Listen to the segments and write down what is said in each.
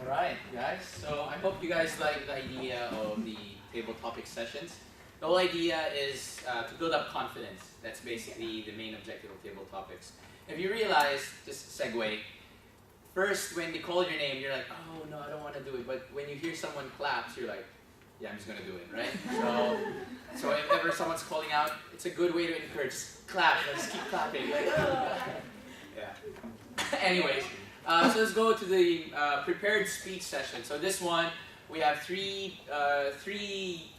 Alright, guys. So I hope you guys like the idea of the table topic sessions. The whole idea is to build up confidence. That's basically the main objective of table topics. If you realize, just segue, first when they call your name, you're like, oh no, I don't want to do it. But when you hear someone claps, you're like, yeah, I'm just going to do it, right? So if ever someone's calling out, it's a good way to encourage. Just clap, just keep clapping. Like, yeah. Anyways. So let's go to the prepared speech session. So this one, we have three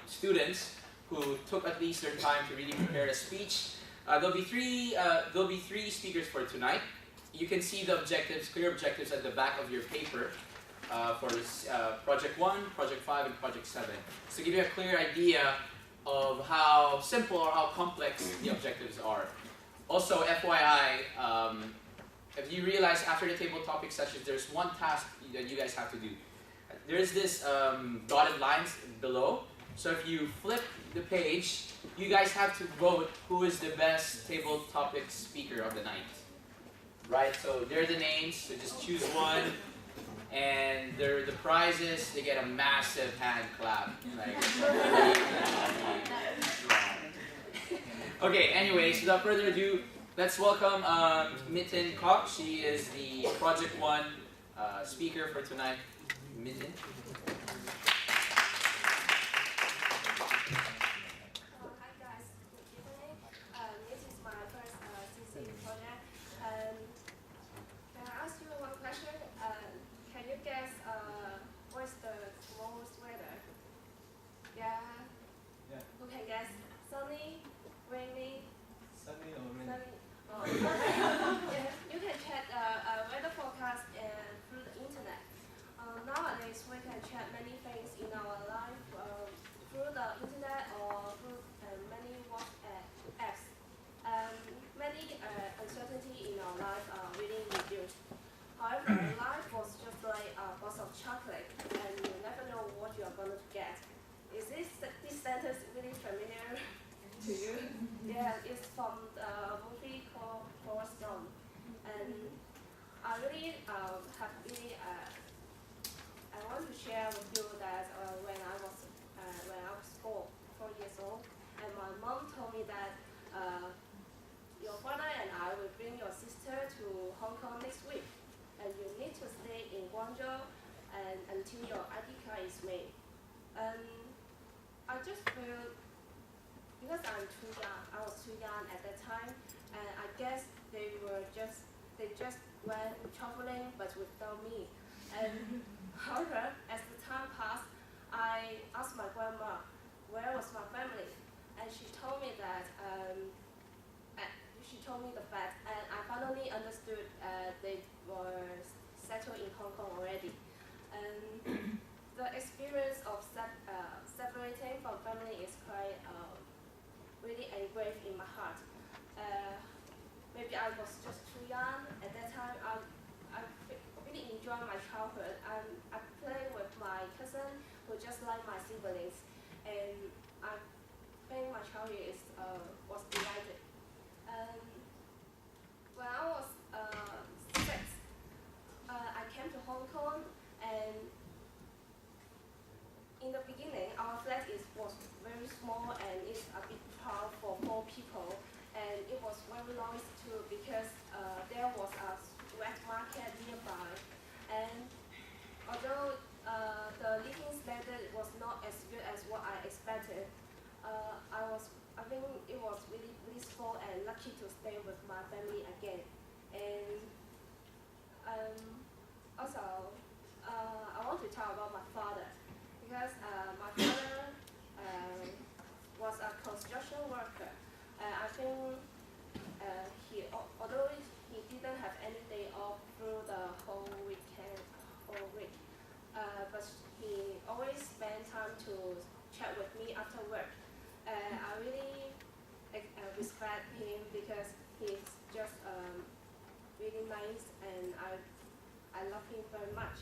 students who took at least their time to really prepare a speech. There'll be three speakers for tonight. You can see the objectives, clear objectives at the back of your paper for this, Project 1, Project 5, and Project 7. So to give you a clear idea of how simple or how complex the objectives are. Also, FYI, if you realize after the table topic sessions, there's one task that you guys have to do. There's this dotted lines below. So if you flip the page, you guys have to vote who is the best table topic speaker of the night. Right, so there are the names, so just choose one. And the prizes, they get a massive hand clap. Like, okay, anyways, without further ado, let's welcome Mitten Cox. She is the Project 1 speaker for tonight. Mitten. Hi guys, good evening. This is my first CC project. Can I ask you one question? Can you guess what's the tomorrow's weather? Yeah? Yeah. Who can guess? Sunny? Rainy? Sunny or rainy? Sunny? Oh, yeah, you can check weather forecast through the internet. Nowadays, we can check many things in our life through the internet or through many WhatsApp apps. Many uncertainty in our life are really reduced. However, life was just like a box of chocolate, and you never know what you are going to get. Is this sentence really familiar to you? Yeah, it's from the movie called Forrest Gump, and I really I want to share with you that when I was 4 years old, and my mom told me that your father and I will bring your sister to Hong Kong next week, and you need to stay in Guangzhou and until your ID card is made. I just feel, because I was too young at that time, and I guess they just went traveling but without me. And however, as the time passed, I asked my grandma where was my family, and she told me that the fact, and I finally understood they were settled in Hong Kong already. And the experience of separating from family is quite really engraved in my heart. Maybe I was just too young at that time. I really enjoyed my childhood. I played with my cousin who just like my siblings, and I think my childhood was delighted. When I was 6, I came to Hong Kong, and in the beginning, our flat was very small and it's a bit proud for 4 people, and it was very noisy too because there was a wet market nearby, and although the living standard was not as good as what I expected, I think it was really blissful and lucky to stay with my family again. And also, I want to talk about my father, because my father was a construction worker. I think although he didn't have any day off through the whole week, but he always spent time to chat with me after work. I really respect him because he's just really nice, and I love him very much.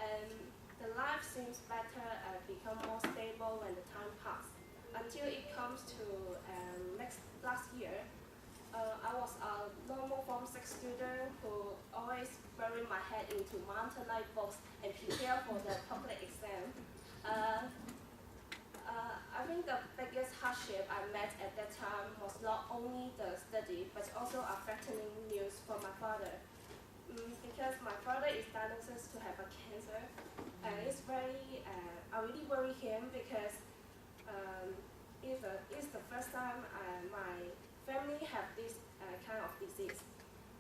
And the life seems better and become more stable when the time passes, until it comes to last year. I was a normal Form 6 student who always bury my head into mountain life books and prepare for the public exam. I think the biggest hardship I met at that time was not only the study, but also affecting news from my father. Because my father is diagnosed to have a cancer, and it's very, I really worry him because it's the first time my family have this kind of disease.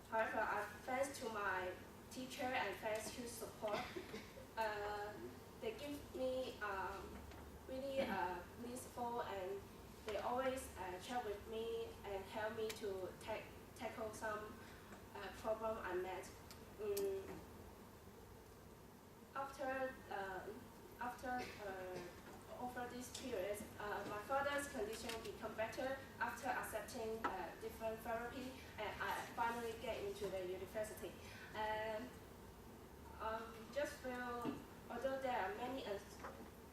However, thanks to my teacher and thanks to support, they give me really blissful, and they always chat with me and help me to tackle some problem I met. Over this period, my father's condition become better after accepting different therapy, and I finally get into the university. And just feel, although there are many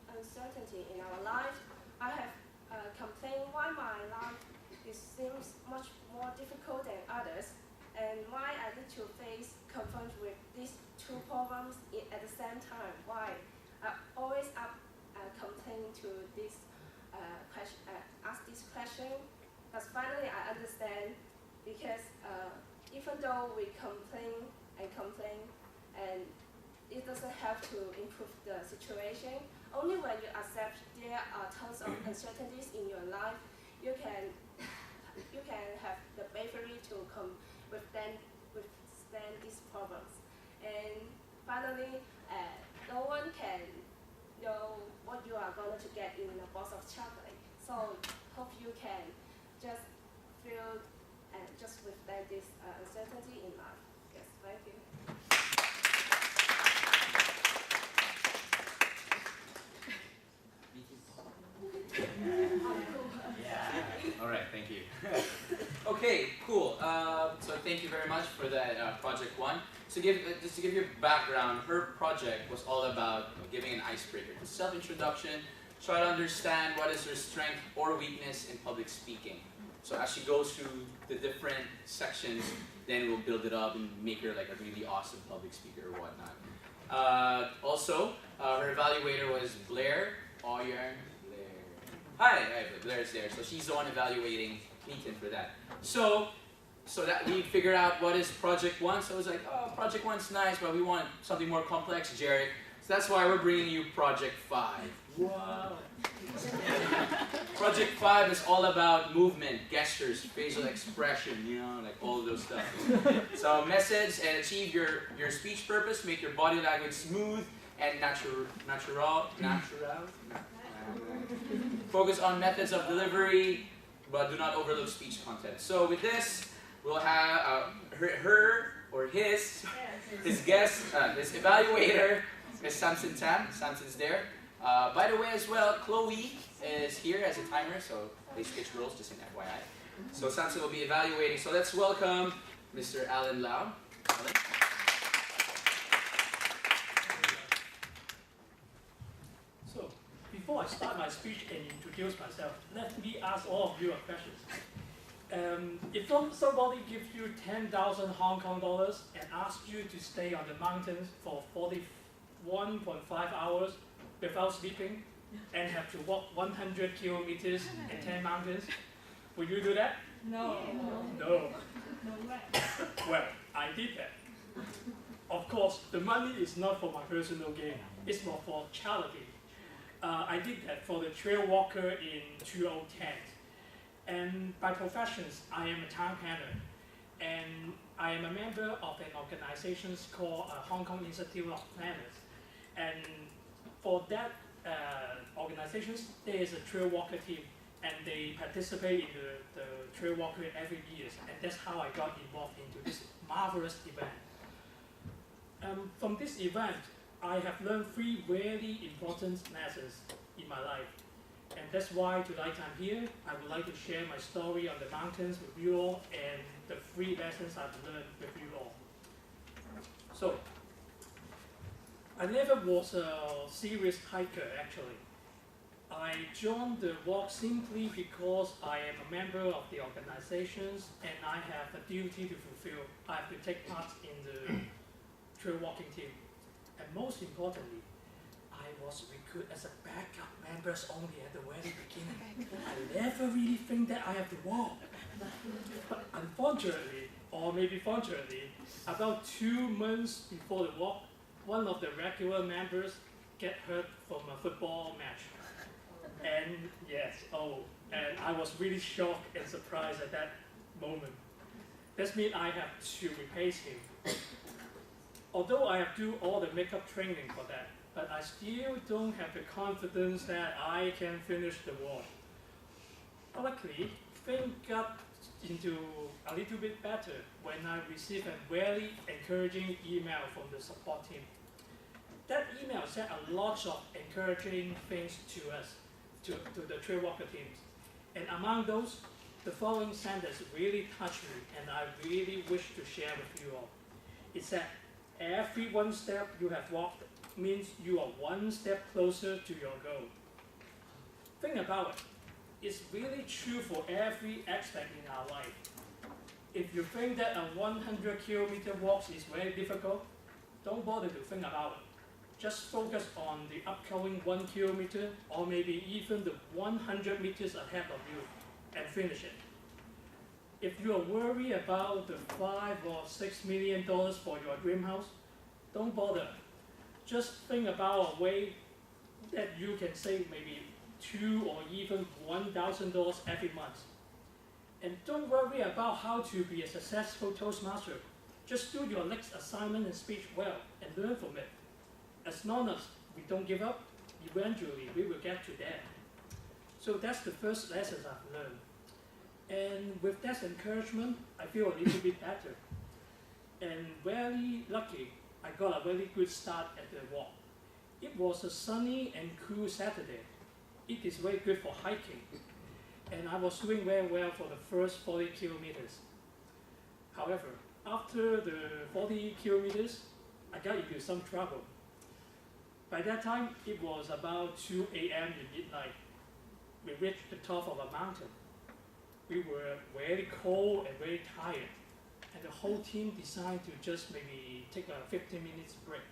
uncertainty in our life, I have complained why my life seems much more difficult than others, and why I need to confront with these two problems at the same time. Why? I always complain to this ask this question, but finally I understand, because even though we complain, and it doesn't help to improve the situation. Only when you accept there are tons of uncertainties in your life, you can have the bravery to withstand these problems. And finally, no one can know what you are going to get in a box of chocolate. So hope you can just feel and just withstand this uncertainty in life. Yes, thank you. All right, thank you. Okay, cool. So thank you very much for that project one. So just to give you a background, her project was all about giving an icebreaker, self-introduction, try to understand what is her strength or weakness in public speaking. So as she goes through the different sections, then we'll build it up and make her like a really awesome public speaker or whatnot. Also, her evaluator was Blair. Hi, Blair's there. So she's the one evaluating Meaton for that. So that we figured out what is project one. So it was like, oh, project one's nice, but we want something more complex, Jared. So that's why we're bringing you project 5. Wow. Project 5 is all about movement, gestures, facial expression, like all of those stuff. So message and achieve your speech purpose, make your body language smooth and natural. Focus on methods of delivery, but do not overlook speech content. So with this, we'll have her or his guest, his evaluator, Ms. Samson Tam. Samson's there. By the way, as well, Chloe is here as a timer, so they switch roles, just an FYI. So Samson will be evaluating. So let's welcome Mr. Alan Lau. Alan. So, before I start my speech and introduce myself, let me ask all of you a question. If somebody gives you 10,000 Hong Kong dollars and asks you to stay on the mountains for 41.5 hours without sleeping and have to walk 100 kilometers and 10 mountains, will you do that? No. No. Well, I did that. Of course, the money is not for my personal gain. It's more for charity. I did that for the Trail Walker in 2010. And by professions, I am a town planner. And I am a member of an organization called Hong Kong Institute of Planners. And for that organization, there is a Trail Walker team. And they participate in the Trail Walker every year. And that's how I got involved into this marvelous event. From this event, I have learned 3 very important lessons in my life. And that's why tonight I'm here. I would like to share my story on the mountains with you all and the 3 lessons I've learned with you all. So, I never was a serious hiker actually. I joined the walk simply because I am a member of the organizations and I have a duty to fulfill. I have to take part in the trail walking team. And most importantly, I was recruited as a backup members only at the very beginning. I never really think that I have to walk. But unfortunately, or maybe fortunately, about 2 months before the walk, one of the regular members get hurt from a football match. And and I was really shocked and surprised at that moment. That means I have to replace him. Although I have to do all the makeup training for that, but I still don't have the confidence that I can finish the walk. Luckily, things got into a little bit better when I received a very encouraging email from the support team. That email said a lot of encouraging things to us, to the trail walker teams. And among those, the following sentence really touched me, and I really wish to share with you all. It said, every one step you have walked means you are one step closer to your goal. Think about it. It's really true for every aspect in our life. If you think that a 100-kilometer walk is very difficult, don't bother to think about it. Just focus on the upcoming 1 kilometer or maybe even the 100 meters ahead of you and finish it. If you are worried about the $5 or $6 million for your dream house, don't bother. Just think about a way that you can save maybe $2,000 or even $1,000 every month. And don't worry about how to be a successful Toastmaster. Just do your next assignment and speech well and learn from it. As long as we don't give up, eventually we will get to that. So that's the first lesson I've learned. And with that encouragement, I feel a little bit better. And very lucky, I got a very good start at the walk. It was a sunny and cool Saturday. It is very good for hiking. And I was doing very well for the first 40 kilometers. However, after the 40 kilometers, I got into some trouble. By that time, it was about 2 a.m. in midnight. We reached the top of a mountain. We were very cold and very tired, and the whole team decided to just maybe take a 15 minutes break.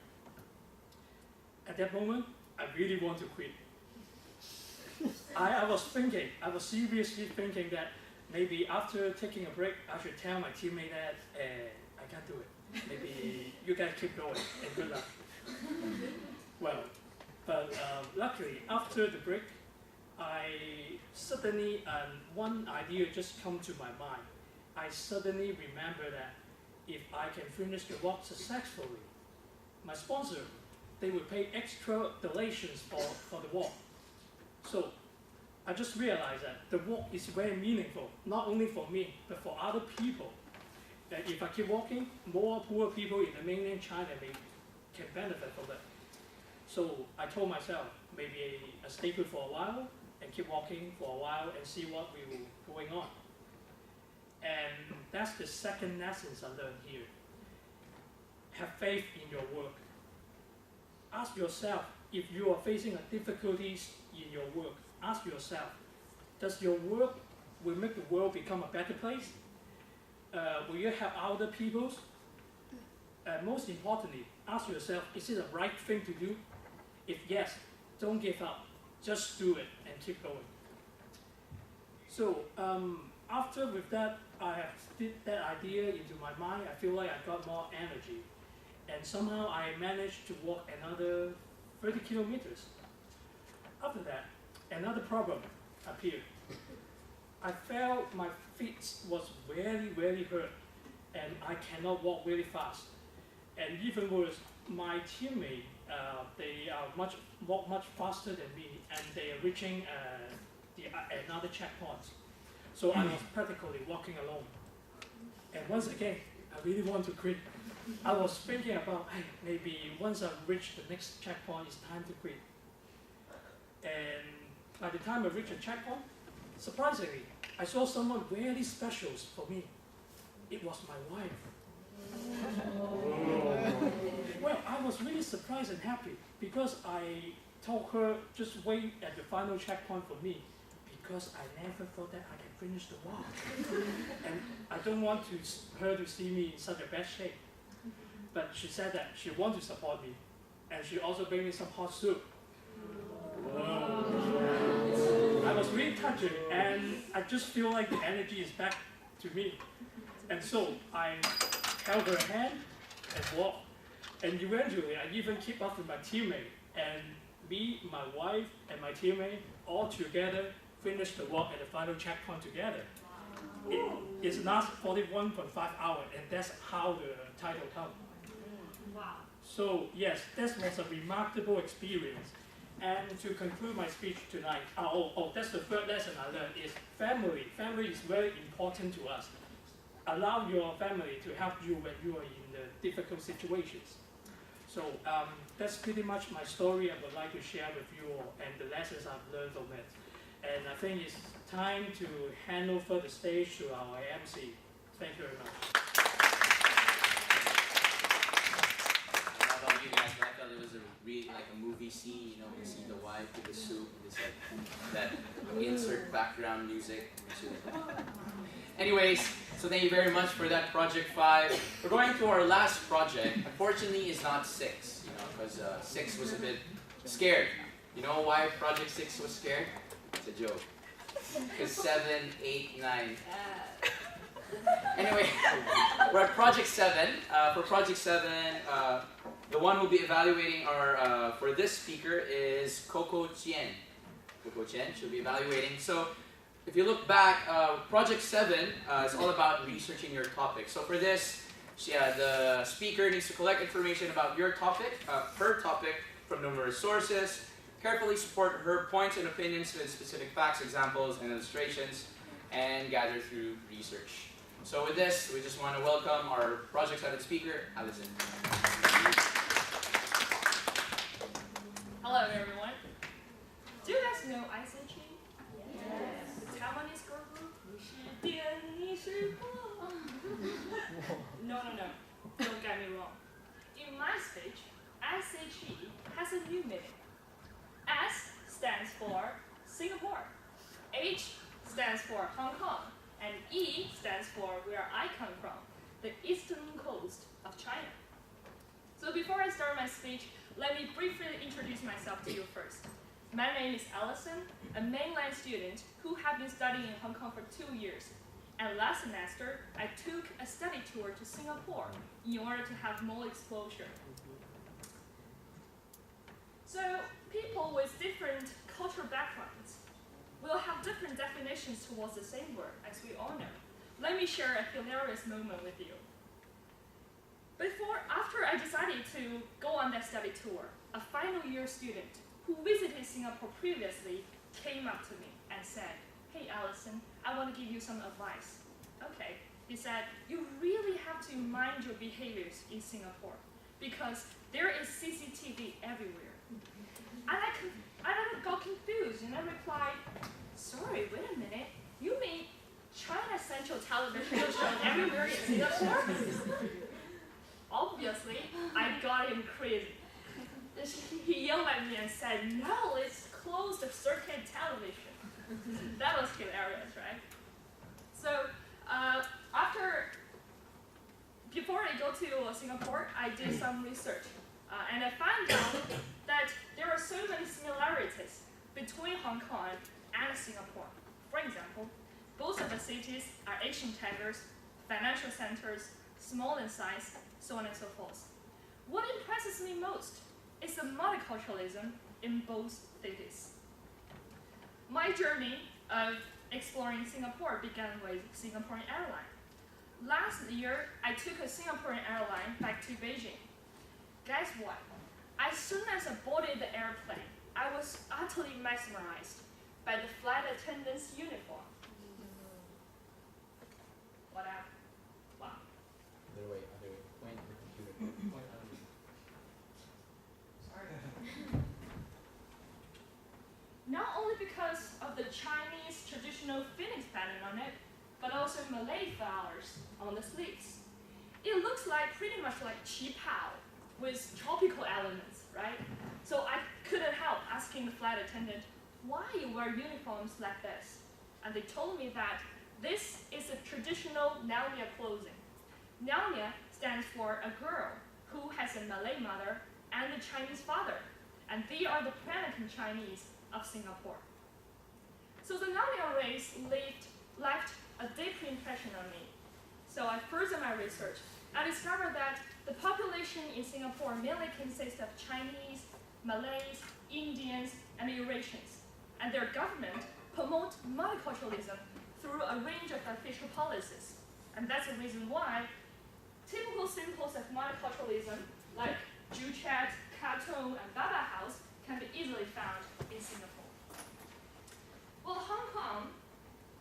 At that moment, I really want to quit. I was seriously thinking that maybe after taking a break, I should tell my teammate that I can't do it. Maybe you guys keep going and good luck. Well, but luckily, after the break, one idea just come to my mind. I suddenly remember that if I can finish the walk successfully, my sponsor, they will pay extra donations for the walk. So I just realized that the walk is very meaningful, not only for me, but for other people. That if I keep walking, more poor people in the mainland China can benefit from it. So I told myself, maybe I stay put for a while and keep walking for a while and see what will be going on. And that's the second lesson I learned here. Have faith in your work. Ask yourself, if you are facing difficulties in your work, ask yourself, does your work will make the world become a better place? Will you help other people? Most importantly, ask yourself, is it the right thing to do? If yes, don't give up. Just do it and keep going. So after with that, I have did that idea into my mind. I feel like I got more energy. And somehow I managed to walk another 30 kilometers. After that, another problem appeared. I felt my feet was very, very hurt, and I cannot walk really fast. And even worse, my teammate, they walk much faster than me, and they are reaching another checkpoint. So I was practically walking alone. And once again, I really want to quit. I was thinking about, hey, maybe once I reach the next checkpoint, it's time to quit. And by the time I reached a checkpoint, surprisingly, I saw someone very special for me. It was my wife. Well, I was really surprised and happy because I told her just wait at the final checkpoint for me because I never thought that I can finish the walk. And I don't want her to see me in such a bad shape. But she said that she wants to support me. and she also bring me some hot soup. Whoa. I was really touching, and I just feel like the energy is back to me. And so I held her hand and walked. And eventually, I even keep up with my teammate, and me, my wife, and my teammate all together finished the walk at the final checkpoint together. It lasts 41.5 hours, and that's how the title comes. Wow. So yes, that was a remarkable experience. And to conclude my speech tonight, that's the third lesson I learned is family. Family is very important to us. Allow your family to help you when you are in the difficult situations. So that's pretty much my story I would like to share with you all and the lessons I've learned from it. And I think it's time to hand over the stage to our MC. Thank you very much. How about you guys? I thought it was like a movie scene, you know, you see the wife with the soup, it's like that insert background music. Anyways, so thank you very much for that Project 5. We're going to our last project. Unfortunately, it's not 6, you know, because 6 was a bit scared. You know why Project 6 was scared? It's a joke. Because 7, 8, 9. Anyway, we're at Project 7. For Project 7, the one who'll be evaluating our for this speaker is Coco Chien. Coco Chien, she'll be evaluating. So, if you look back, Project 7 is all about researching your topic. So for this, the speaker needs to collect information about your topic, her topic, from numerous sources, carefully support her points and opinions with specific facts, examples, and illustrations, and gather through research. So with this, we just want to welcome our Project 7 speaker, Allison. Hello, everyone. Do you guys know ICG? Yes. The Taiwanese girl group? No. Don't get me wrong. In my speech, ICG has a new meaning. S stands for Singapore. H stands for Hong Kong. And E stands for where I come from, the eastern coast of China. So before I start my speech, let me briefly introduce myself to you first. My name is Allison, a mainland student who have been studying in Hong Kong for 2 years. And last semester, I took a study tour to Singapore in order to have more exposure. So people with different cultural backgrounds will have different definitions towards the same word, as we all know. Let me share a hilarious moment with you. After I decided to go on that study tour, a final year student who visited Singapore previously came up to me and said, "Hey Allison, I want to give you some advice." Okay, he said, "You really have to mind your behaviors in Singapore because there is CCTV everywhere." And I got confused and I replied, "Sorry, wait a minute, you mean China Central Television is shown everywhere in Singapore?" Obviously, I got him crazy. He yelled at me and said, "No, it's closed circuit television." That was hilarious, right? So, before I go to Singapore, I did some research. And I found out that there are so many similarities between Hong Kong and Singapore. For example, both of the cities are Asian tigers, financial centers, small in size, so on and so forth. What impresses me most is the multiculturalism in both cities. My journey of exploring Singapore began with Singaporean Airlines. Last year, I took a Singaporean airline back to Beijing. Guess what? As soon as I boarded the airplane, I was utterly mesmerized by the flight attendant's uniform. What up? Wow. Other way. Point the computer. Sorry. Not only because of the Chinese traditional phoenix pattern on it, but also Malay flowers on the sleeves. It looks like pretty much like chi pao with tropical elements, right? So I couldn't help asking the flight attendant, why you wear uniforms like this? And they told me that this is a traditional Nyonya clothing. Nyonya stands for a girl who has a Malay mother and the Chinese father, and they are the Peranakan Chinese of Singapore. So the Namian race left a deep impression on me. So I furthered my research. I discovered that the population in Singapore mainly consists of Chinese, Malays, Indians, and Eurasians, and their government promotes multiculturalism through a range of official policies. And that's the reason why typical symbols of multiculturalism, like Jew chat, Katong, and Baba House, can be easily found in Singapore. Well, Hong Kong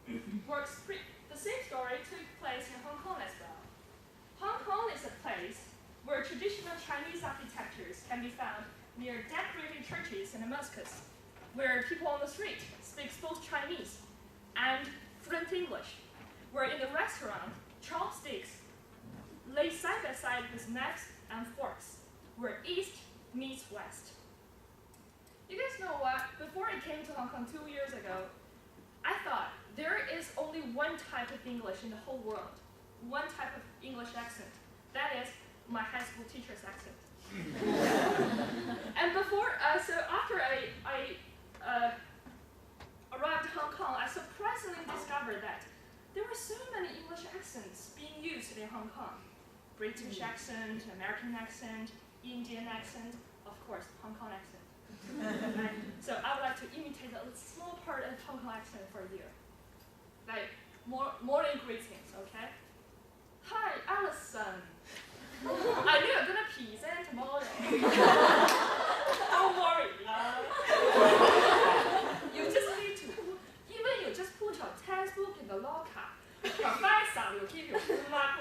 the same story took place in Hong Kong as well. Hong Kong is a place where traditional Chinese architectures can be found near decorated churches and mosques, where people on the street speak both Chinese and fluent English, where in the restaurant, chopsticks lay side by side with knives and forks, where East meets West. You guys know what? Before I came to Hong Kong 2 years ago, I thought there is only one type of English in the whole world, one type of English accent. That is my high school teacher's accent. And so after I arrived in Hong Kong, I surprisingly discovered that there were so many English accents being used in Hong Kong. British accent, American accent, Indian accent, of course, Hong Kong accent. Right? So I would like to imitate a small part of Hong Kong accent for you. Like, morning greetings, okay? Hi, Alison. I knew you're gonna present tomorrow. Don't worry, love. You just need to, even you just put your textbook in the locker. Professor will give you full mark.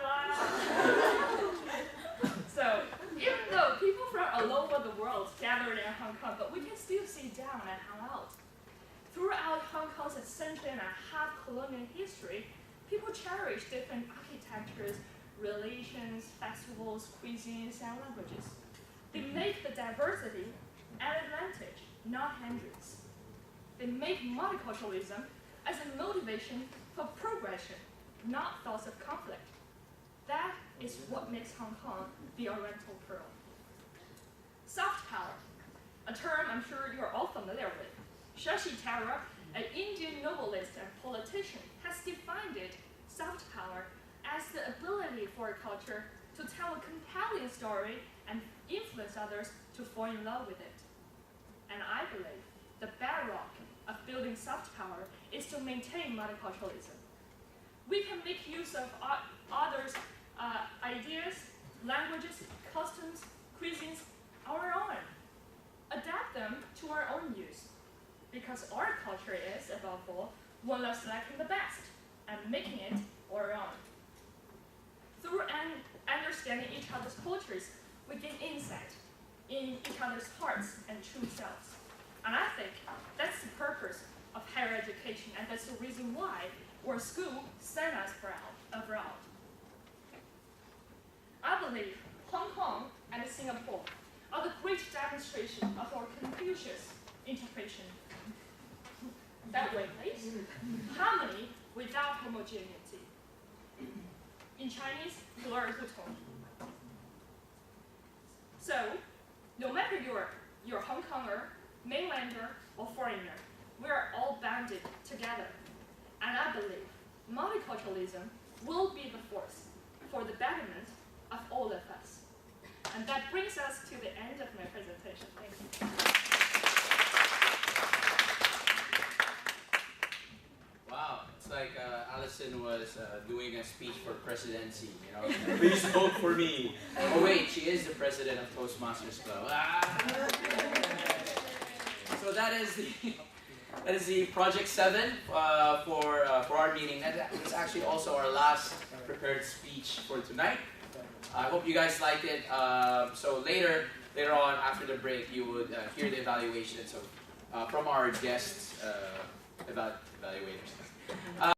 So, even though people from all over the world gathered in Hong Kong, but we can still sit down and hang out. Throughout Hong Kong's century-and-a-half colonial history, people cherish different architectures, religions, festivals, cuisines, and languages. They make the diversity an advantage, not hindrance. They make multiculturalism as a motivation for progression, not thoughts of conflict. That is what makes Hong Kong the Oriental Pearl. Soft power, a term I'm sure you're all familiar with. Shashi Tharoor, an Indian novelist and politician, has defined it, soft power, as the ability for a culture to tell a compelling story and influence others to fall in love with it. And I believe the bedrock of building soft power is to maintain multiculturalism. We can make use of others' ideas, languages, customs, cuisines, our own. Adapt them to our own use. Because our culture is, above all, one of selecting the best and making it our own. Through understanding each other's cultures, we gain insight in each other's hearts and true selves. And I think that's the purpose of higher education, and that's the reason why our school sent us abroad. I believe Hong Kong and Singapore are the great demonstration of our Confucius interpretation. That way, please. Harmony without homogeneity. In Chinese, 和而不同. So, no matter you're Hong Konger, mainlander, or foreigner, we are all banded together. And I believe multiculturalism will be the force for the betterment of all of us. And that brings us to the end of my presentation. Thank you. Wow, it's like Alison was doing a speech for presidency, you know. Please vote for me. Oh wait, she is the president of Toastmasters Club. Ah. So that is the Project 7 for our meeting. That's actually also our last prepared speech for tonight. I hope you guys liked it. So later on, after the break, you would hear the evaluations from our guest evaluators.